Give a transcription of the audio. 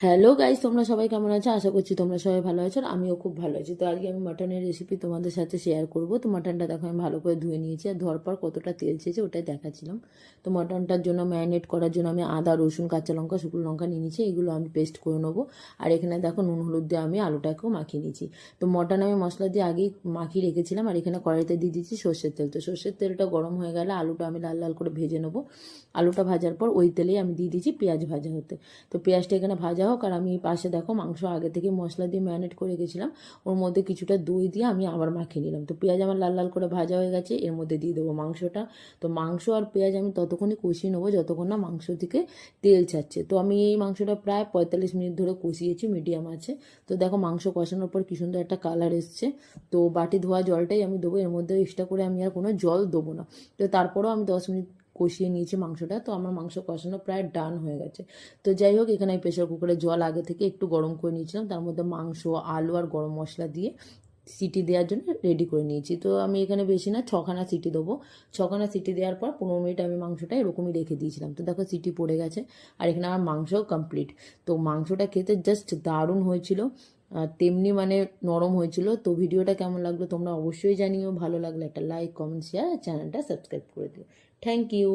Hello guys, তোমরা সবাই কেমন আছো? আশা করছি তোমরা সবাই ভালো আছো আর আমিও খুব ভালো আছি। তো আজকে আমি মাটনের রেসিপি তোমাদের সাথে শেয়ার করব। তো মাটনটা দেখো আমি ভালো করে ধুয়ে নিয়েছি, আর ধোয়ার পর কতটা তেল ছেড়েছে ওটাই দেখাচ্ছিলাম। তো মাটনটার জন্য ম্যারিনেট করার জন্য আমি আদা, রসুন, কাঁচা লঙ্কা, শুকনো লঙ্কা নিয়ে নিয়েছি। এগুলো আমি পেস্ট করে নেবো। আর এখানে দেখো নুন হলুদ দিয়ে আমি আলুটাকেও মাখিয়ে নিয়েছি। তো মটন আমি মশলা দিয়ে আগেই মাখিয়ে রেখেছিলাম। আর এখানে কড়াইতে দিয়ে দিচ্ছি সর্ষের তেল। তো সর্ষের তেলটা গরম হয়ে গেলে আলুটা আমি লাল লাল করে ভেজে নেবো। আলুটা ভাজার পর ওই তেলেই আমি দিয়ে দিচ্ছি পেঁয়াজ ভাজা হতে। তো পেঁয়াজটা এখানে ভাজা হোক, আর আমি পাশে দেখো মাংস আগে থেকে মশলা দিয়ে ম্যারিনেট করে রেখেছিলাম, ওর মধ্যে কিছুটা দই দিয়ে আমি আবার মাখিয়ে নিলাম। তো পেঁয়াজ আমার লাল লাল করে ভাজা হয়ে গেছে, এর মধ্যে দিয়ে দেবো মাংসটা। তো মাংস আর পেঁয়াজ আমি ততক্ষণই কষিয়ে নেবো যতক্ষণ না মাংস থেকে তেল ছাড়ছে। তো আমি এই মাংসটা প্রায় 45 মিনিট ধরে কষিয়েছি মিডিয়াম আছে। তো দেখো মাংস কষানোর পর কি সুন্দর একটা কালার এসছে। তো বাটি ধোয়া জলটাই আমি দেবো, এর মধ্যে এক্সট্রা করে আমি আর কোনো জল দেবো না। তো তারপরেও আমি 10 মিনিট কষিয়ে নিয়েছি মাংসটা। তো আমার মাংস কষানো প্রায় ডান হয়ে গেছে। তো যাই হোক, এখানে আমি প্রেশার কুকারে জল আগে থেকে একটু গরম করে নিয়েছিলাম, তার মধ্যে মাংস, আলু আর গরম মশলা দিয়ে সিটি দেওয়ার জন্য রেডি করে নিয়েছি। তো আমি এখানে বেশি না 6খানা সিটি দেবো। 6খানা সিটি দেওয়ার পর 15 মিনিট আমি মাংসটা এরকমই রেখে দিয়েছিলাম। তো দেখো সিটি পড়ে গেছে, আর এখানে আমার মাংসও কমপ্লিট। তো মাংসটা খেতে জাস্ট দারুণ হয়েছিল, তেমনি মানে নরম হয়েছিল। তো ভিডিওটা কেমন লাগলো তোমরা অবশ্যই জানিও। ভালো লাগলে একটা লাইক, কমেন্ট, শেয়ার, চ্যানেলটা সাবস্ক্রাইব করে দিও। Thank you.